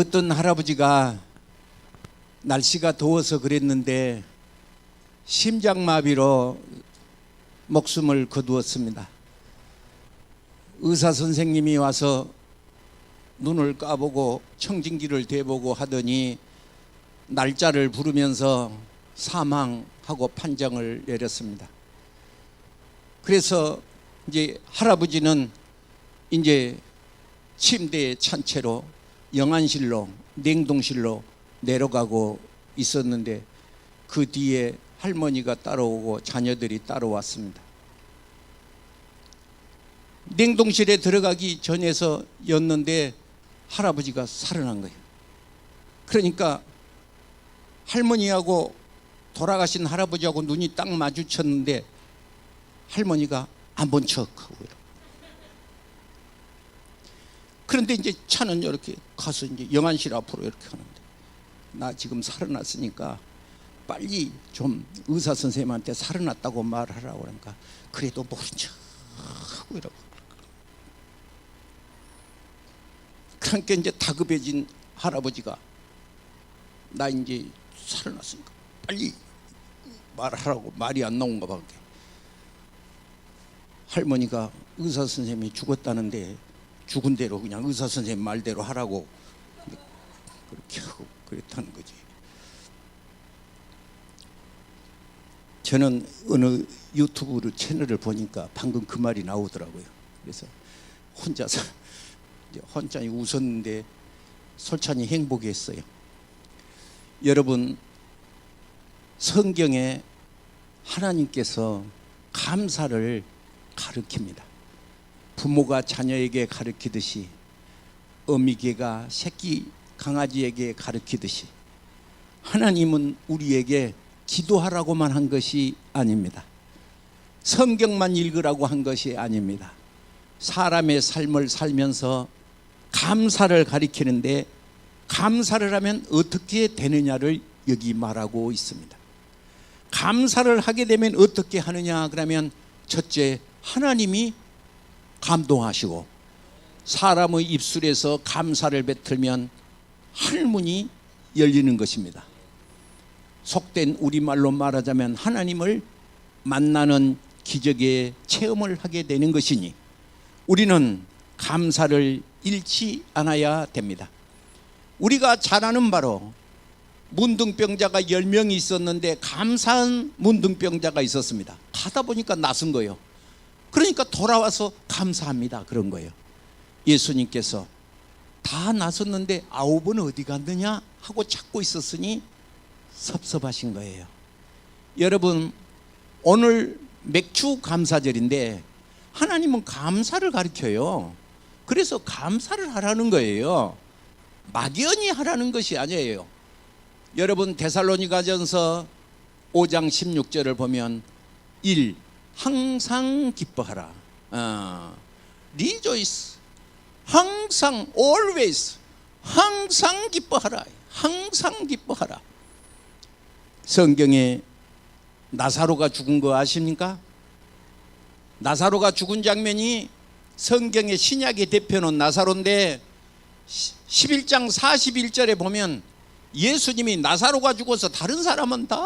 어떤 할아버지가 날씨가 더워서 그랬는데 심장마비로 목숨을 거두었습니다. 의사 선생님이 와서 눈을 까보고 청진기를 대보고 하더니 날짜를 부르면서 사망하고 판정을 내렸습니다. 그래서 이제 할아버지는 이제 침대에 찬 채로 영안실로 냉동실로 내려가고 있었는데 그 뒤에 할머니가 따라오고 자녀들이 따라왔습니다. 냉동실에 들어가기 전에서였는데 할아버지가 살아난 거예요. 그러니까 할머니하고 돌아가신 할아버지하고 눈이 딱 마주쳤는데 할머니가 안 본 척하고 이러고. 그런데 이제 차는 이렇게 가서 이제 영안실 앞으로 이렇게 하는데 나 지금 살아났으니까 빨리 좀 의사 선생님한테 살아났다고 말하라고 그러니까 그래도 모른 척하고 이러고. 그러니까 이제 다급해진 할아버지가 나 이제 살아났으니까 빨리 말하라고 말이 안 나온가 봐. 할머니가 의사 선생님이 죽었다는데 죽은 대로 그냥 의사 선생님 말대로 하라고 그렇게 하고 그랬다는 거지. 저는 어느 유튜브 채널을 보니까 방금 그 말이 나오더라고요. 그래서 혼자 웃었는데 솔찬히 행복했어요. 여러분, 성경에 하나님께서 감사를 가르칩니다. 부모가 자녀에게 가르치듯이 어미개가 새끼 강아지에게 가르치듯이 하나님은 우리에게 기도하라고만 한 것이 아닙니다. 성경만 읽으라고 한 것이 아닙니다. 사람의 삶을 살면서 감사를 가리키는데 감사를 하면 어떻게 되느냐를 여기 말하고 있습니다. 감사를 하게 되면 어떻게 하느냐 그러면 첫째, 하나님이 감동하시고 사람의 입술에서 감사를 뱉으면 하늘문이 열리는 것입니다. 속된 우리말로 말하자면 하나님을 만나는 기적의 체험을 하게 되는 것이니 우리는 감사를 잃지 않아야 됩니다. 우리가 잘 아는 바로 문둥병자가 10명이 있었는데 감사한 문둥병자가 있었습니다. 가다 보니까 낯선 거예요. 그러니까 돌아와서 감사합니다 그런 거예요. 예수님께서 다 나섰는데 9은 어디 갔느냐 하고 찾고 있었으니 섭섭하신 거예요. 여러분, 오늘 맥주 감사절인데 하나님은 감사를 가르쳐요. 그래서 감사를 하라는 거예요. 막연히 하라는 것이 아니에요. 여러분, 데살로니가전서 5장 16절을 보면 1. 항상 기뻐하라. Rejoice. 항상 always. 항상 기뻐하라. 항상 기뻐하라. 성경에 나사로가 죽은 거 아십니까? 나사로가 죽은 장면이 성경의 신약의 대표는 나사로인데 11장 41절에 보면 예수님이 나사로가 죽어서 다른 사람은 다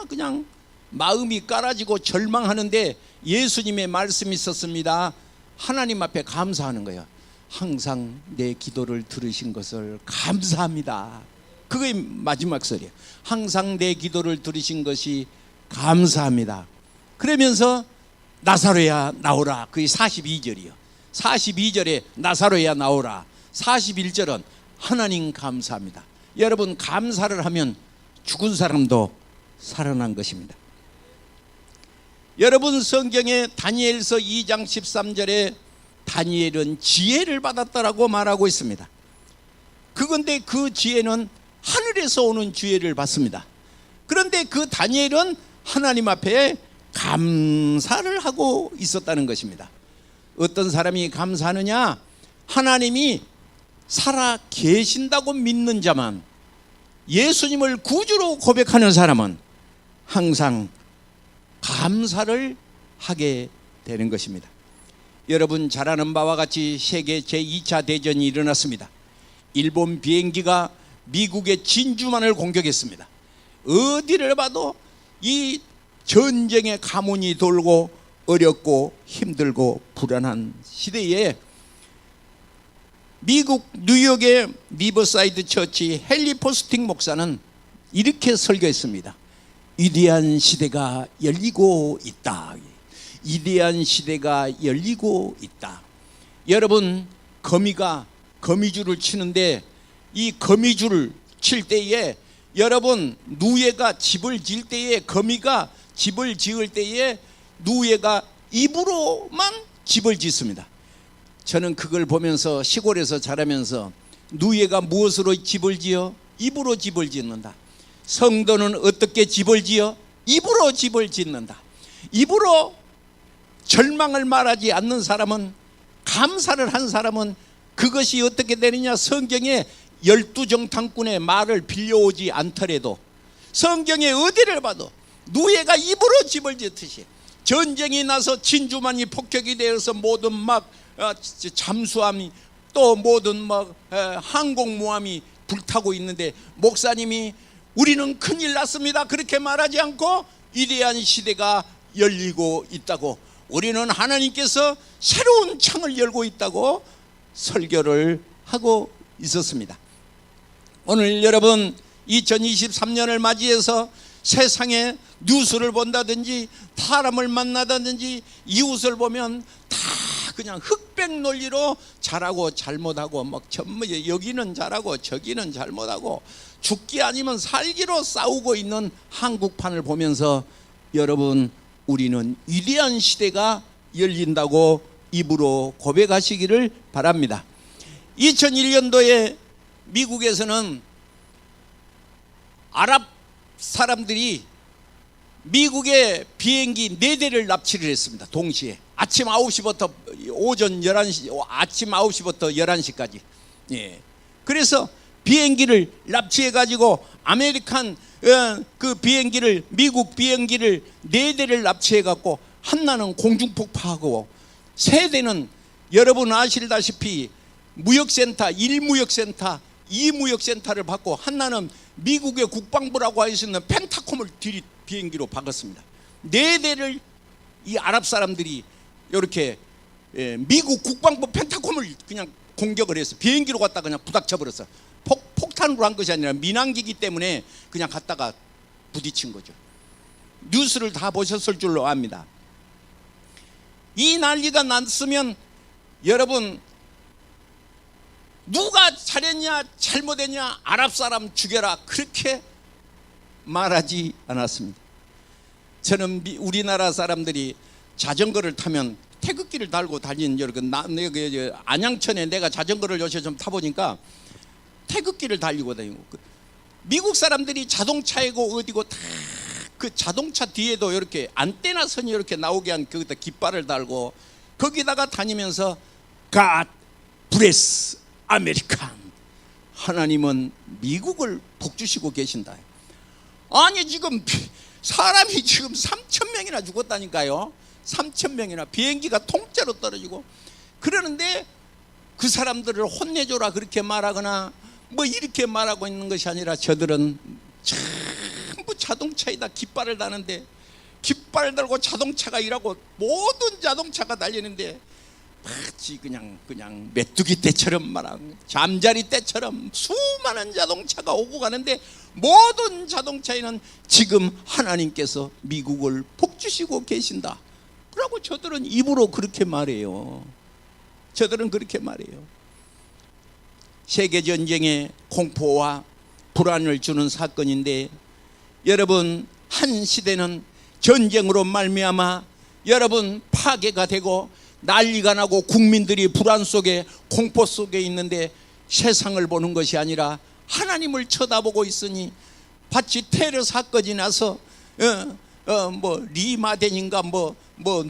그냥 마음이 깔아지고 절망하는데 예수님의 말씀이 있었습니다. 하나님 앞에 감사하는 거예요. 항상 내 기도를 들으신 것을 감사합니다. 그게 마지막 설이에요. 항상 내 기도를 들으신 것이 감사합니다. 그러면서 나사로야 나오라. 그게 42절이요. 42절에 나사로야 나오라. 41절은 하나님 감사합니다. 여러분, 감사를 하면 죽은 사람도 살아난 것입니다. 여러분, 성경에 다니엘서 2장 13절에 다니엘은 지혜를 받았다라고 말하고 있습니다. 그런데 그 지혜는 하늘에서 오는 지혜를 받습니다. 그런데 그 다니엘은 하나님 앞에 감사를 하고 있었다는 것입니다. 어떤 사람이 감사하느냐? 하나님이 살아 계신다고 믿는 자만, 예수님을 구주로 고백하는 사람은 항상 감사를 하게 되는 것입니다. 여러분, 잘 아는 바와 같이 세계 제2차 대전이 일어났습니다. 일본 비행기가 미국의 진주만을 공격했습니다. 어디를 봐도 이 전쟁의 가문이 돌고 어렵고 힘들고 불안한 시대에 미국 뉴욕의 리버사이드 처치 헨리 포스팅 목사는 이렇게 설교했습니다. 위대한 시대가 열리고 있다. 위대한 시대가 열리고 있다. 여러분, 거미가 거미줄을 치는데 이 거미줄을 칠 때에 여러분, 누에가 집을 지을 때에, 거미가 집을 지을 때에 누에가 입으로만 집을 짓습니다. 저는 그걸 보면서 시골에서 자라면서 누에가 무엇으로 집을 지어? 입으로 집을 짓는다. 성도는 어떻게 집을 지어? 입으로 집을 짓는다. 입으로 절망을 말하지 않는 사람은, 감사를 한 사람은 그것이 어떻게 되느냐? 성경에 12정탐꾼의 말을 빌려오지 않더라도 성경에 어디를 봐도 누에가 입으로 집을 짓듯이 전쟁이 나서 진주만이 폭격이 되어서 모든 막 잠수함이 또 모든 막 항공모함이 불타고 있는데 목사님이 우리는 큰일 났습니다 그렇게 말하지 않고 위대한 시대가 열리고 있다고, 우리는 하나님께서 새로운 창을 열고 있다고 설교를 하고 있었습니다. 오늘 여러분 2023년을 맞이해서 세상에 뉴스를 본다든지 사람을 만나다든지 이웃을 보면 다 그냥 흑백 논리로 잘하고 잘못하고 막 여기는 잘하고 저기는 잘못하고 죽기 아니면 살기로 싸우고 있는 한국판을 보면서 여러분, 우리는 위대한 시대가 열린다고 입으로 고백하시기를 바랍니다. 2001년도에 미국에서는 아랍 사람들이 미국의 비행기 4대를 납치를 했습니다. 동시에 아침 9시부터 오전 11시, 아침 9시부터 11시까지. 예. 그래서 비행기를 납치해 가지고 아메리칸 그 비행기를, 미국 비행기를 4대를 납치해 갖고 하나는 공중폭파하고 3대는 여러분 아시다시피 무역센터, 1무역센터, 2무역센터를 받고 하나는 미국의 국방부라고 할 수 있는 펜타콤을 비행기로 박았습니다. 4대를 이 아랍 사람들이 이렇게 미국 국방부 펜타콤을 그냥 공격을 했어. 비행기로 갔다가 그냥 부닥쳐 버렸어. 폭탄으로 한 것이 아니라 민항기기 때문에 그냥 갔다가 부딪힌 거죠. 뉴스를 다 보셨을 줄로 압니다. 이 난리가 났으면 여러분, 누가 잘했냐 잘못했냐 아랍 사람 죽여라 그렇게 말하지 않았습니다. 저는 우리나라 사람들이 자전거를 타면 태극기를 달고 다니는 안양천에 내가 자전거를 요새 좀 타보니까 태극기를 달리고 다니고, 미국 사람들이 자동차이고 어디고 다 그 자동차 뒤에도 이렇게 안테나 선이 이렇게 나오게 한 거기다 깃발을 달고 거기다가 다니면서 God bless American, 하나님은 미국을 복주시고 계신다. 아니 지금 사람이 지금 3,000명이나 죽었다니까요. 3,000명이나 비행기가 통째로 떨어지고 그러는데 그 사람들을 혼내줘라 그렇게 말하거나 뭐 이렇게 말하고 있는 것이 아니라 저들은 전부 자동차에다 깃발을 다는데, 깃발 달고 자동차가 일하고 모든 자동차가 달리는데 마치 그냥 메뚜기 떼처럼 말하는, 잠자리 떼처럼 수많은 자동차가 오고 가는데 모든 자동차에는 지금 하나님께서 미국을 복주시고 계신다 그러고 저들은 입으로 그렇게 말해요. 저들은 그렇게 말해요. 세계전쟁의 공포와 불안을 주는 사건인데 여러분, 한 시대는 전쟁으로 말미암아 여러분 파괴가 되고 난리가 나고 국민들이 불안 속에 공포 속에 있는데 세상을 보는 것이 아니라 하나님을 쳐다보고 있으니 마치 테러 사건이 나서 뭐 리마덴인가 뭐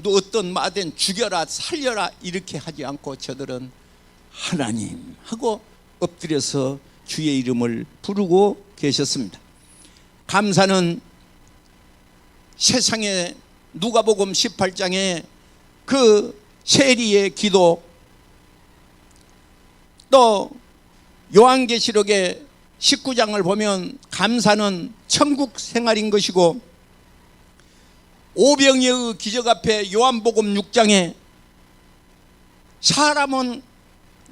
어떤 마덴 죽여라 살려라 이렇게 하지 않고 저들은 하나님 하고 엎드려서 주의 이름을 부르고 계셨습니다. 감사는 세상에 누가복음 18장에 그 세리의 기도, 또 요한계시록의 19장을 보면 감사는 천국 생활인 것이고, 오병이의 기적 앞에 요한복음 6장에 사람은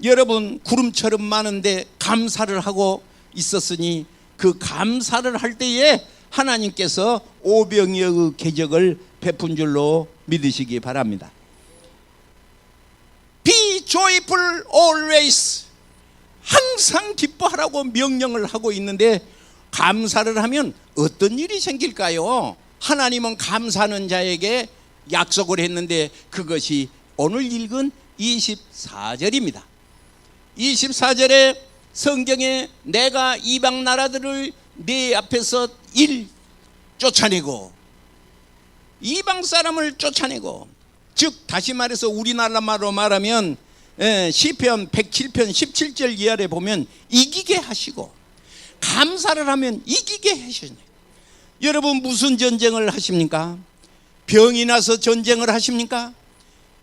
여러분 구름처럼 많은데 감사를 하고 있었으니 그 감사를 할 때에 하나님께서 오병이의 기적을 베푼 줄로 믿으시기 바랍니다. Be joyful always. 항상 기뻐하라고 명령을 하고 있는데 감사를 하면 어떤 일이 생길까요? 하나님은 감사하는 자에게 약속을 했는데 그것이 오늘 읽은 24절입니다. 24절에 성경에 내가 이방 나라들을 네 앞에서 쫓아내고, 이방 사람을 쫓아내고, 즉 다시 말해서 우리나라 말로 말하면 시편 107편 17절 이하에 보면 이기게 하시고, 감사를 하면 이기게 하시네. 여러분 무슨 전쟁을 하십니까? 병이 나서 전쟁을 하십니까?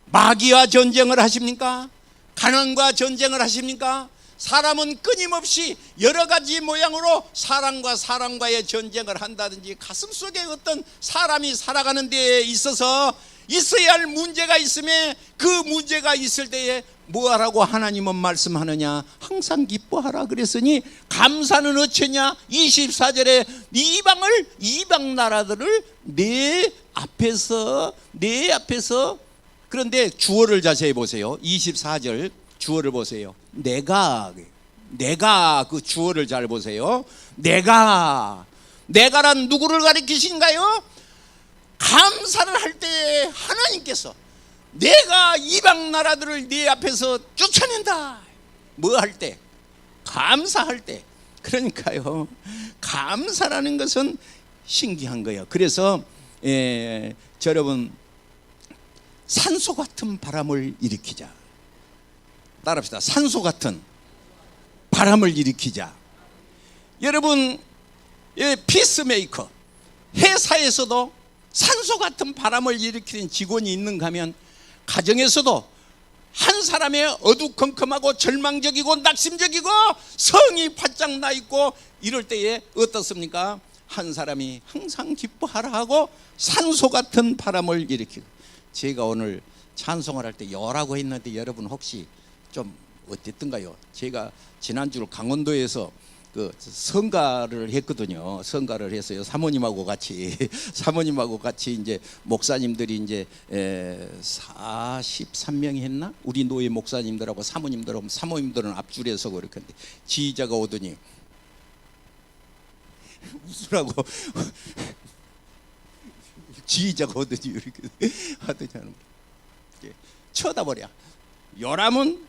마귀와 전쟁을 하십니까? 가난과 전쟁을 하십니까? 사람은 끊임없이 여러 가지 모양으로 사람과 사람과의 전쟁을 한다든지, 가슴속에 어떤 사람이 살아가는 데에 있어서 있어야 할 문제가 있으면 그 문제가 있을 때에 뭐하라고 하나님은 말씀하느냐? 항상 기뻐하라 그랬으니 감사는 어쩌냐? 24절에 이방 나라들을 내 앞에서 그런데 주어를 자세히 보세요. 24절 주어를 보세요. 내가 그 주어를 잘 보세요. 내가란 누구를 가리키신가요? 감사를 할 때 하나님께서 내가 이방 나라들을 네 앞에서 쫓아낸다. 뭐 할 때? 감사할 때. 그러니까요, 감사라는 것은 신기한 거예요. 그래서 여러분, 산소 같은 바람을 일으키자. 따라합시다. 산소 같은 바람을 일으키자. 여러분, 피스메이커 회사에서도 산소 같은 바람을 일으키는 직원이 있는가 하면, 가정에서도 한 사람의 어두컴컴하고 절망적이고 낙심적이고 성이 바짝 나 있고 이럴 때에 어떻습니까? 한 사람이 항상 기뻐하라 하고 산소 같은 바람을 일으키고. 제가 오늘 찬송을 할 때 여라고 했는데 여러분 혹시 좀 어땠던가요? 제가 지난주 강원도에서 그 성가를 했거든요. 성가를 했어요. 사모님하고 같이 이제 목사님들이 이제 43명이 했나? 우리 노예 목사님들하고 사모님들은 앞줄에 서고 그렇게 했는데, 지휘자가 오더니 웃으라고 지휘자가 오더니 이렇게 하더니 쳐다보랴. 요람은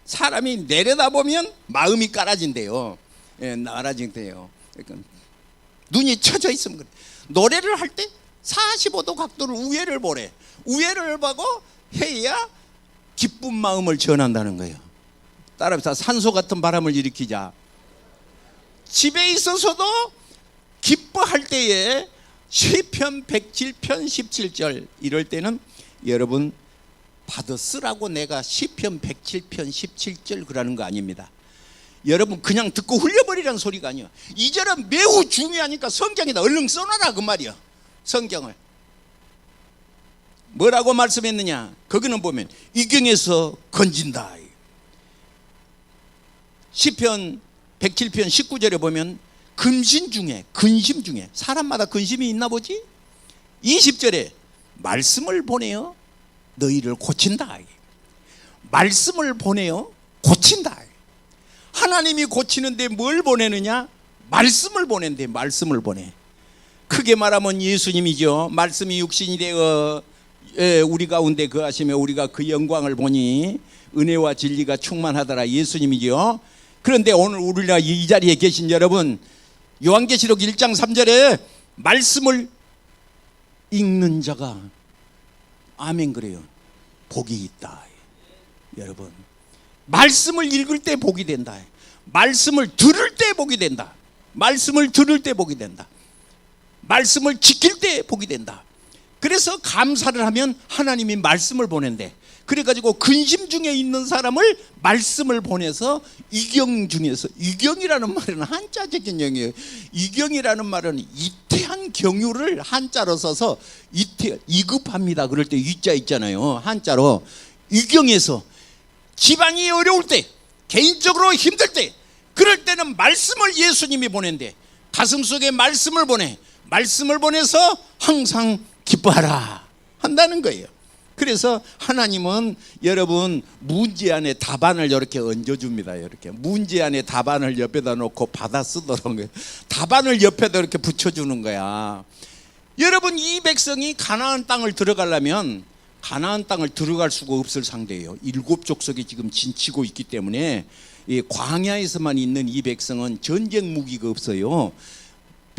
사람이 내려다보면 마음이 깔아진대요. 깔아진대요. 그러니까 눈이 쳐져 있으면 그래. 노래를 할 때 45도 각도를 우회를 보래. 우회를 보고 해야 기쁜 마음을 전한다는 거예요. 따라합시다. 산소 같은 바람을 일으키자. 집에 있어서도 기뻐할 때에 시편 107편 17절 이럴 때는 여러분 받아쓰라고 내가 시편 107편 17절 그러는 거 아닙니다. 여러분 그냥 듣고 흘려버리라는 소리가 아니에요. 이 절은 매우 중요하니까 성경에다 얼른 써놔라 그 말이야. 성경을 뭐라고 말씀했느냐? 거기는 보면 이경에서 건진다. 시편 107편 19절에 보면 근심 중에 사람마다 근심이 있나 보지? 20절에 말씀을 보내어 너희를 고친다. 말씀을 보내어 고친다. 하나님이 고치는데 뭘 보내느냐? 말씀을 보낸대. 말씀을 보내. 크게 말하면 예수님이죠. 말씀이 육신이 되어 우리 가운데 거하시며 우리가 그 영광을 보니 은혜와 진리가 충만하더라. 예수님이죠. 그런데 오늘 우리가 이 자리에 계신 여러분, 요한계시록 1장 3절에 말씀을 읽는 자가 아멘 그래요. 복이 있다. 여러분, 말씀을 읽을 때 복이 된다. 말씀을 들을 때 복이 된다. 말씀을 들을 때 복이 된다. 말씀을 지킬 때 복이 된다. 그래서 감사를 하면 하나님이 말씀을 보낸대. 그래가지고 근심 중에 있는 사람을 말씀을 보내서 이경 중에서, 이경이라는 말은 한자적 개념이에요. 이경이라는 말은 이태한 경유를 한자로 써서 이급합니다 그럴 때 이자 있잖아요. 한자로 이경에서 집안이 어려울 때, 개인적으로 힘들 때, 그럴 때는 말씀을 예수님이 보낸대. 가슴속에 말씀을 보내, 말씀을 보내서 항상 기뻐하라 한다는 거예요. 그래서 하나님은 여러분 문제 안에 답안을 이렇게 얹어줍니다. 이렇게 문제 안에 답안을 옆에다 놓고 받아 쓰도록 답안을 옆에다 이렇게 붙여주는 거야. 여러분 이 백성이 가나안 땅을 들어가려면 가나안 땅을 들어갈 수가 없을 상대예요. 7 족속이 지금 진치고 있기 때문에 이 광야에서만 있는 이 백성은 전쟁 무기가 없어요.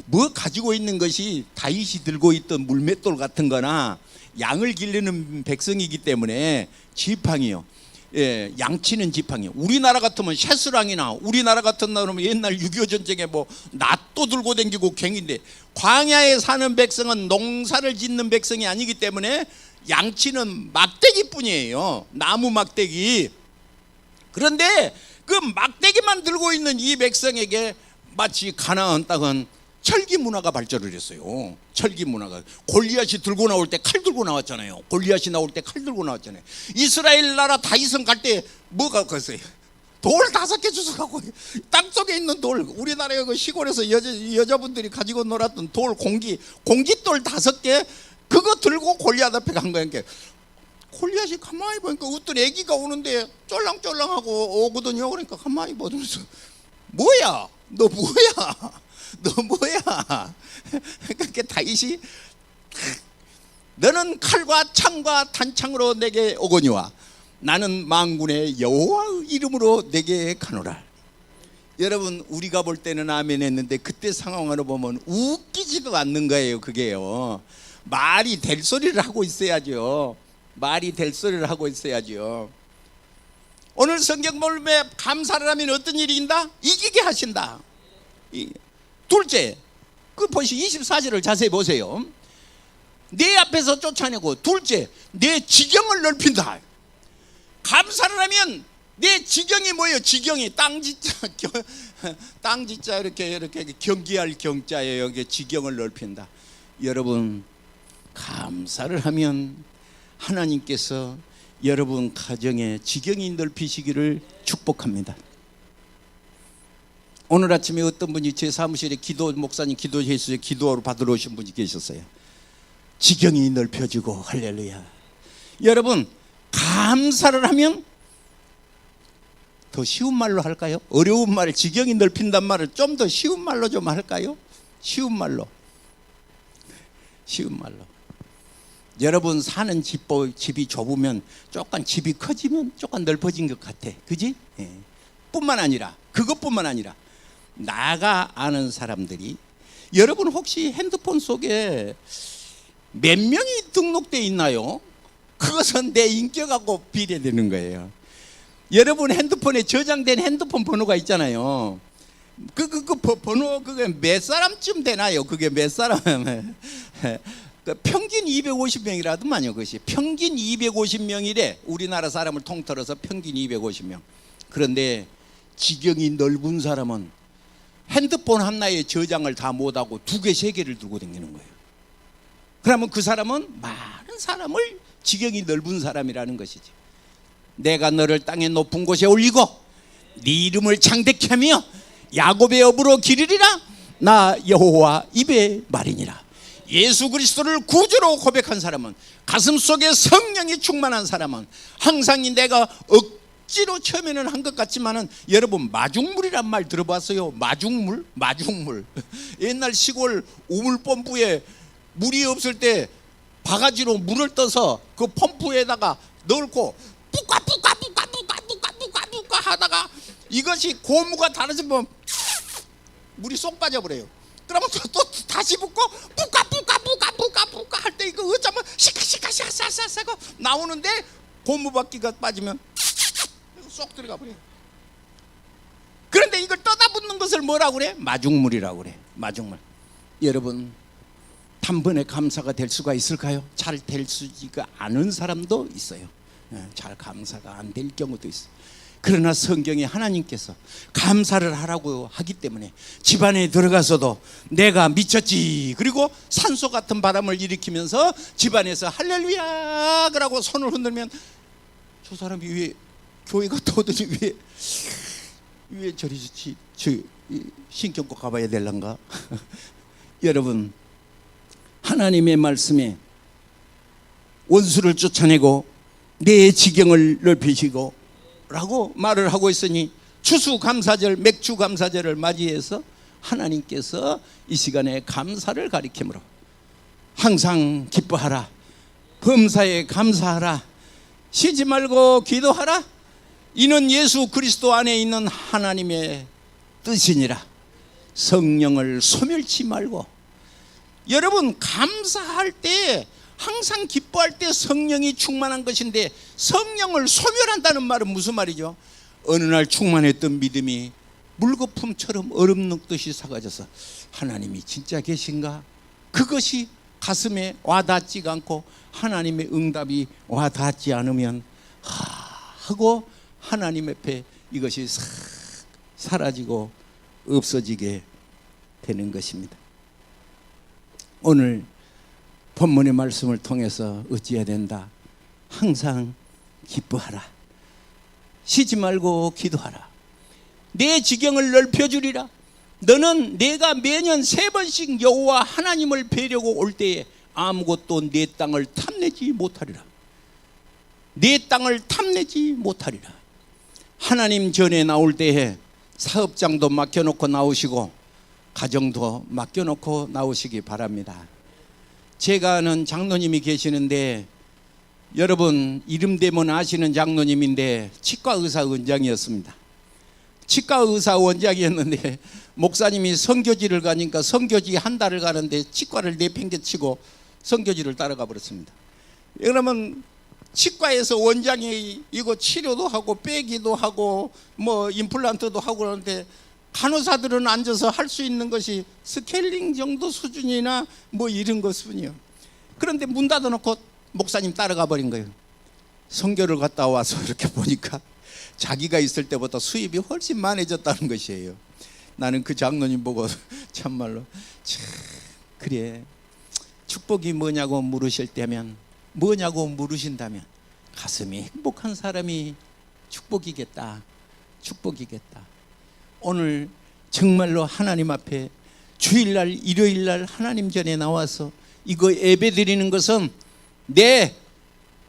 뭐 가지고 있는 것이 다윗이 들고 있던 물맷돌 같은 거나 양을 기르는 백성이기 때문에 지팡이요. 예, 양치는 지팡이. 우리나라 같으면 샤스랑이나 우리나라 같은 나라면 옛날 6.25 전쟁에 뭐 낫도 들고 댕기고 갱인데, 광야에 사는 백성은 농사를 짓는 백성이 아니기 때문에 양치는 막대기뿐이에요. 나무 막대기. 그런데 그 막대기만 들고 있는 이 백성에게 마치 가나안 땅은 철기 문화가 발전을 했어요. 철기 문화가. 골리앗이 들고 나올 때 칼 들고 나왔잖아요. 골리앗이 나올 때 칼 들고 나왔잖아요. 이스라엘 나라 다윗은 갈 때 뭐가 그랬어요? 돌 5개 주워가고 땅속에 있는 돌, 우리나라의 그 시골에서 여자분들이 가지고 놀았던 돌, 공깃돌 5개 그거 들고 골리앗 앞에 간 거예요. 골리앗이 가만히 보니까 어떤 애기가 오는데 쫄랑쫄랑하고 오거든요. 그러니까 가만히 보면서 뭐야? 너 뭐야? 너 뭐야? 그러니까 다윗이 너는 칼과 창과 단창으로 내게 오거니와 나는 만군의 여호와의 이름으로 내게 가노라. 여러분 우리가 볼 때는 아멘 했는데 그때 상황으로 보면 웃기지도 않는 거예요. 그게요. 말이 될 소리를 하고 있어야죠. 말이 될 소리를 하고 있어야죠. 오늘 성경 볼매 감사를 하면 어떤 일이 있다? 이기게 하신다. 둘째, 그 보시 24절을 자세히 보세요. 내 앞에서 쫓아내고, 둘째, 내 지경을 넓힌다. 감사를 하면 내 지경이 뭐예요? 지경이 땅지자 이렇게 경기할 경자예요. 여기 지경을 넓힌다. 여러분 감사를 하면 하나님께서 여러분 가정에 지경이 넓히시기를 축복합니다. 오늘 아침에 어떤 분이 제 사무실에 목사님 기도해주세요 기도를 받으러 오신 분이 계셨어요. 지경이 넓혀지고 할렐루야. 여러분 감사를 하면 더 쉬운 말로 할까요? 어려운 말, 지경이 넓힌단 말을 좀 더 쉬운 말로 좀 할까요? 쉬운 말로. 여러분 사는 집이 좁으면 조금 집이 커지면 조금 넓어진 것 같아. 그지? 예. 그것뿐만 아니라 나가 아는 사람들이, 여러분 혹시 핸드폰 속에 몇 명이 등록되어 있나요? 그것은 내 인격하고 비례되는 거예요. 여러분 핸드폰에 저장된 핸드폰 번호가 있잖아요. 그 번호 그게 몇 사람쯤 되나요? 그게 몇 사람? 평균 250명이라더만요. 그것이 평균 250명이래. 우리나라 사람을 통틀어서 평균 250명. 그런데 지경이 넓은 사람은 핸드폰 하나에 저장을 다 못하고 2개, 3개를 들고 다니는 거예요. 그러면 그 사람은 많은 사람을, 지경이 넓은 사람이라는 것이지. 내가 너를 땅의 높은 곳에 올리고 네 이름을 창대케 하며 야곱의 업으로 기르리라. 나 여호와 입의 말이니라. 예수 그리스도를 구주로 고백한 사람은, 가슴속에 성령이 충만한 사람은 항상 내가 억지로 처음에는 한 것 같지만은, 여러분 마중물이란 말 들어봤어요? 마중물? 옛날 시골 우물펌프에 물이 없을 때 바가지로 물을 떠서 그 펌프에다가 넣고 뿌까뿌까 하다가 이것이 고무가 닳아지면 물이 쏙 빠져버려요. 그러면 또 다시 붓고 뿌까 할 때 이거 어쩌면 시카시카시카사사고 나오는데 고무바퀴가 빠지면 쏙 들어가 버려요. 그런데 이걸 떠다 붓는 것을 뭐라고 그래? 마중물이라고 그래. 마중물. 여러분 단번에 감사가 될 수가 있을까요? 잘 될 수가 않은 사람도 있어요. 잘 감사가 안 될 경우도 있어요. 그러나 성경에 하나님께서 감사를 하라고 하기 때문에 집안에 들어가서도 내가 미쳤지, 그리고 산소 같은 바람을 일으키면서 집안에서 할렐루야 그러고 손을 흔들면 저 사람이 왜 교회 갔다 오더니 왜 저리 좋지, 신경 꼭 가봐야 될란가? 여러분, 하나님의 말씀에 원수를 쫓아내고 내 지경을 넓히시고 라고 말을 하고 있으니, 추수감사절, 맥주감사절을 맞이해서 하나님께서 이 시간에 감사를 가리키므로 항상 기뻐하라, 범사에 감사하라, 쉬지 말고 기도하라, 이는 예수 그리스도 안에 있는 하나님의 뜻이니라. 성령을 소멸치 말고. 여러분, 감사할 때, 항상 기뻐할 때 성령이 충만한 것인데, 성령을 소멸한다는 말은 무슨 말이죠? 어느 날 충만했던 믿음이 물거품처럼 얼음 녹듯이 사라져서 하나님이 진짜 계신가? 그것이 가슴에 와닿지가 않고 하나님의 응답이 와닿지 않으면 하고 하나님 앞에 이것이 싹 사라지고 없어지게 되는 것입니다. 오늘 본문의 말씀을 통해서 어찌해야 된다? 항상 기뻐하라, 쉬지 말고 기도하라, 내 지경을 넓혀주리라. 너는 내가 매년 3번씩 여호와 하나님을 뵈려고 올 때에 아무것도 내 땅을 탐내지 못하리라. 내 땅을 탐내지 못하리라. 하나님 전에 나올 때에 사업장도 맡겨놓고 나오시고 가정도 맡겨놓고 나오시기 바랍니다. 제가 아는 장로님이 계시는데, 여러분 이름 대면 아시는 장로님인데 치과의사 원장이었습니다. 치과의사 원장이었는데 목사님이 선교지를 가니까 선교지 한 달을 가는데 치과를 내팽개치고 선교지를 따라가 버렸습니다. 그러면 치과에서 원장이 이거 치료도 하고 빼기도 하고 뭐 임플란트도 하고 그러는데, 간호사들은 앉아서 할 수 있는 것이 스케일링 정도 수준이나 뭐 이런 것뿐이요. 그런데 문 닫아놓고 목사님 따라가 버린 거예요. 선교를 갔다 와서 이렇게 보니까 자기가 있을 때보다 수입이 훨씬 많아졌다는 것이에요. 나는 그 장로님 보고 참말로 그래, 축복이 뭐냐고 물으신다면 가슴이 행복한 사람이 축복이겠다. 오늘 정말로 하나님 앞에 주일날 일요일날 하나님 전에 나와서 이거 예배 드리는 것은 내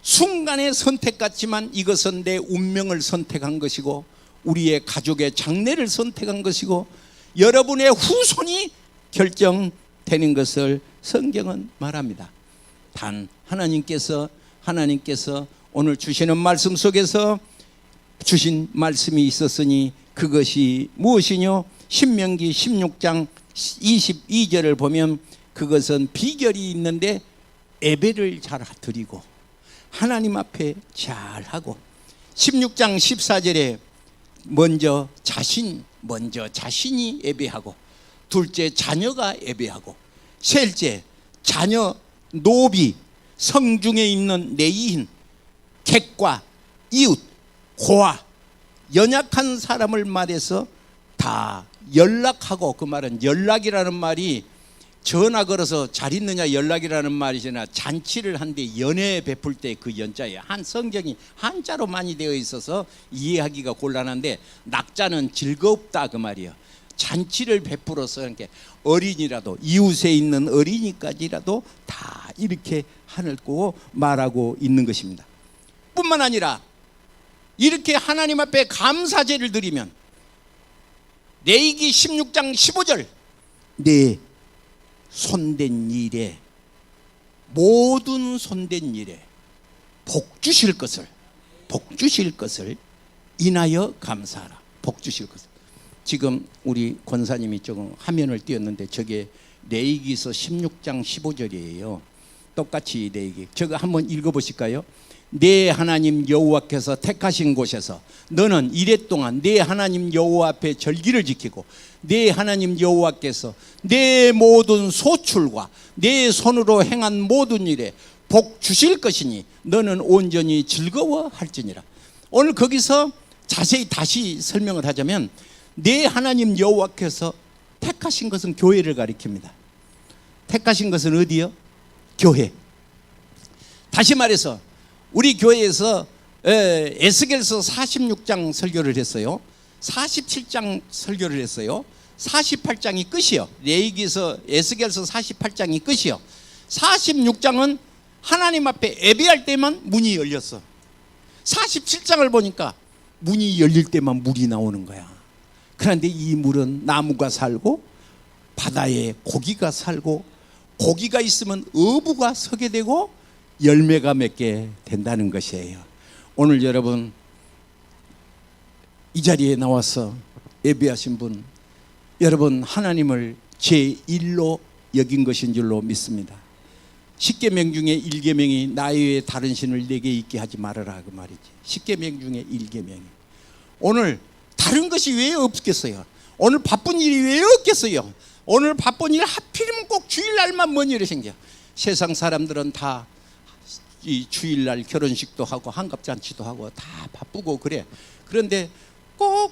순간의 선택 같지만 이것은 내 운명을 선택한 것이고 우리의 가족의 장래를 선택한 것이고 여러분의 후손이 결정되는 것을 성경은 말합니다. 단 하나님께서 오늘 주시는 말씀 속에서 주신 말씀이 있었으니 그것이 무엇이뇨? 신명기 16장 22절을 보면 그것은 비결이 있는데, 예배를 잘 드리고 하나님 앞에 잘 하고, 16장 14절에 먼저 자신이 예배하고, 둘째 자녀가 예배하고, 셋째 자녀 노비, 성중에 있는 내인, 객과 이웃, 고아, 연약한 사람을 말해서 다 연락하고, 그 말은 연락이라는 말이 전화 걸어서 잘 있느냐 연락이라는 말이잖아. 잔치를 한데 연애 베풀 때 그 연자예요. 성경이 한자로 많이 되어 있어서 이해하기가 곤란한데 낙자는 즐겁다 그 말이에요. 잔치를 베풀어서 이렇게 어린이라도, 이웃에 있는 어린이까지라도 다 이렇게 하고 말하고 있는 것입니다. 뿐만 아니라 이렇게 하나님 앞에 감사제를 드리면 레위기 16장 15절, 내 손댄 일에, 모든 손댄 일에 복 주실 것을 인하여 감사하라. 복 주실 것을. 지금 우리 권사님이 조금 화면을 띄웠는데 저게 레위기서 16장 15절이에요. 똑같이 레위기. 저거 한번 읽어보실까요? 내 하나님 여호와께서 택하신 곳에서 너는 이래 동안 내 하나님 여호와 앞에 절기를 지키고, 내 하나님 여호와께서 내 모든 소출과 내 손으로 행한 모든 일에 복 주실 것이니 너는 온전히 즐거워할지니라. 오늘 거기서 자세히 다시 설명을 하자면 내 하나님 여호와께서 택하신 것은 교회를 가리킵니다. 택하신 것은 어디요? 교회. 다시 말해서 우리 교회에서 에스겔서 46장 설교를 했어요. 47장 설교를 했어요. 48장이 끝이요. 레위기서 에스겔서 48장이 끝이요. 46장은 하나님 앞에 예배할 때만 문이 열렸어. 47장을 보니까 문이 열릴 때만 물이 나오는 거야. 그런데 이 물은 나무가 살고 바다에 고기가 살고 고기가 있으면 어부가 서게 되고 열매가 맺게 된다는 것이에요. 오늘 여러분 이 자리에 나와서 예배하신 분, 여러분 하나님을 제1로 여긴 것인 줄로 믿습니다. 10계명 중에 1계명이 나 외에 다른 신을 내게 있게 하지 말아라 그 말이지. 10계명 중에 1계명이. 오늘 다른 것이 왜 없겠어요? 오늘 바쁜 일이 왜 없겠어요? 오늘 바쁜 일 하필이면 꼭 주일날만 뭔 일이 생겨. 세상 사람들은 다 이 주일날 결혼식도 하고 환갑잔치도 하고 다 바쁘고 그래. 그런데 꼭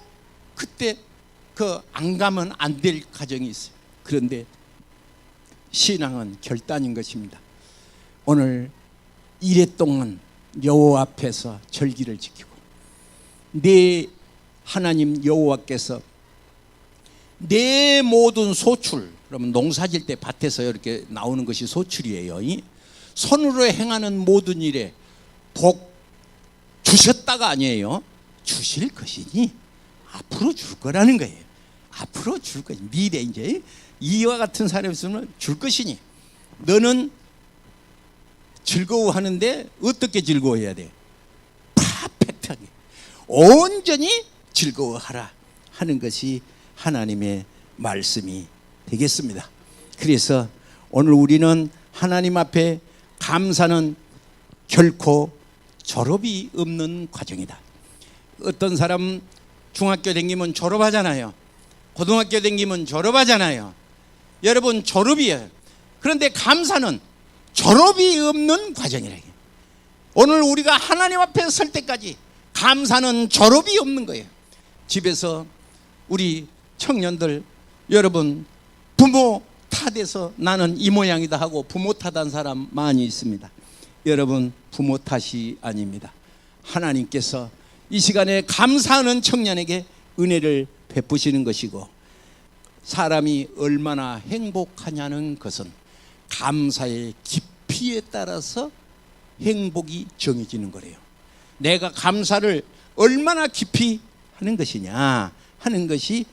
그때 그 안 가면 안 될 가정이 있어요. 그런데 신앙은 결단인 것입니다. 오늘 이래 동안 여호와 앞에서 절기를 지키고 내 하나님 여호와께서 내 모든 소출, 그러면 농사질 때 밭에서 이렇게 나오는 것이 소출이에요. 손으로 행하는 모든 일에 복 주셨다가 아니에요. 주실 것이니 앞으로 줄 거라는 거예요. 앞으로 줄 것이 미래 이제 이와 같은 사람이 있으면 줄 것이니 너는 즐거워하는데 어떻게 즐거워해야 돼? 퍼펙트하게 온전히 즐거워하라 하는 것이 하나님의 말씀이 되겠습니다. 그래서 오늘 우리는 하나님 앞에 감사는 결코 졸업이 없는 과정이다. 어떤 사람 중학교 다니면 졸업하잖아요. 고등학교 다니면 졸업하잖아요. 여러분 졸업이에요. 그런데 감사는 졸업이 없는 과정이라요. 오늘 우리가 하나님 앞에 설 때까지 감사는 졸업이 없는 거예요. 집에서 우리 청년들 여러분 부모 탓해서 나는 이 모양이다 하고 부모 탓한 사람 많이 있습니다. 여러분 부모 탓이 아닙니다. 하나님께서 이 시간에 감사하는 청년에게 은혜를 베푸시는 것이고 사람이 얼마나 행복하냐는 것은 감사의 깊이에 따라서 행복이 정해지는 거래요. 내가 감사를 얼마나 깊이 하는 것이냐 하는 것이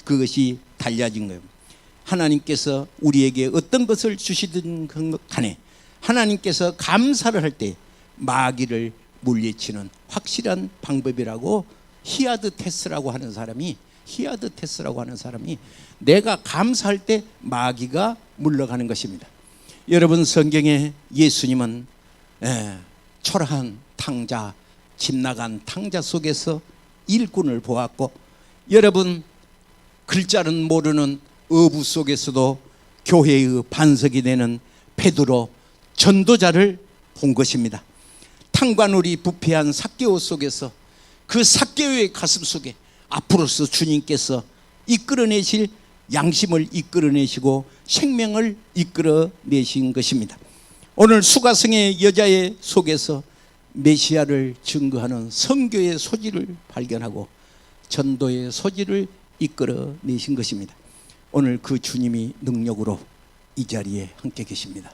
그것이 달라진 거예요. 하나님께서 우리에게 어떤 것을 주시든 간에 하나님께서 감사를 할 때 마귀를 물리치는 확실한 방법이라고 히아드 테스라고 하는 사람이 내가 감사할 때 마귀가 물러가는 것입니다. 여러분 성경에 예수님은 초라한 탕자, 집 나간 탕자 속에서 일꾼을 보았고 여러분 글자는 모르는 어부 속에서도 교회의 반석이 되는 베드로 전도자를 본 것입니다. 탕관우리 부패한 삭개오 속에서 그 삭개오의 가슴 속에 앞으로서 주님께서 이끌어내실 양심을 이끌어내시고 생명을 이끌어내신 것입니다. 오늘 수가성의 여자의 속에서 메시아를 증거하는 선교의 소지를 발견하고 전도의 소지를 이끌어내신 것입니다. 오늘 그 주님이 능력으로 이 자리에 함께 계십니다.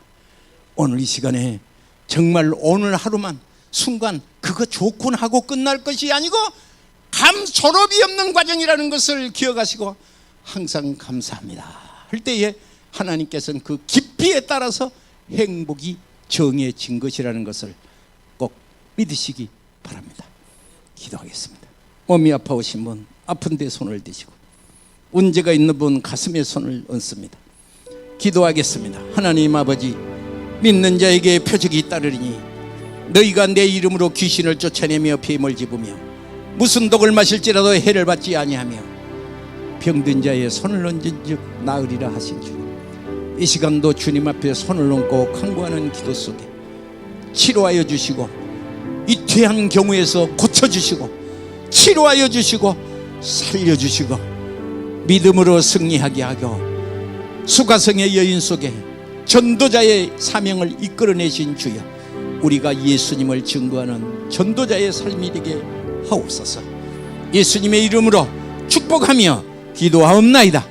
오늘 이 시간에 정말 오늘 하루만 순간 그거 좋군 하고 끝날 것이 아니고 졸업이 없는 과정이라는 것을 기억하시고 항상 감사합니다 할 때에 하나님께서는 그 깊이에 따라서 행복이 정해진 것이라는 것을 꼭 믿으시기 바랍니다. 기도하겠습니다. 몸이 아파오신 분 아픈 데 손을 대시고 문제가 있는 분 가슴에 손을 얹습니다. 기도하겠습니다. 하나님 아버지, 믿는 자에게 표적이 따르리니 너희가 내 이름으로 귀신을 쫓아내며 뱀을 집으며 무슨 독을 마실지라도 해를 받지 아니하며 병든 자의 손을 얹은 즉 나으리라 하신 주님, 이 시간도 주님 앞에 손을 얹고 간구하는 기도 속에 치료하여 주시고, 이 퇴한 경우에서 고쳐주시고, 치료하여 주시고, 살려주시고, 믿음으로 승리하게 하고, 수가성의 여인 속에 전도자의 사명을 이끌어내신 주여, 우리가 예수님을 증거하는 전도자의 삶이 되게 하옵소서. 예수님의 이름으로 축복하며 기도하옵나이다.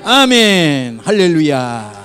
아멘. 할렐루야.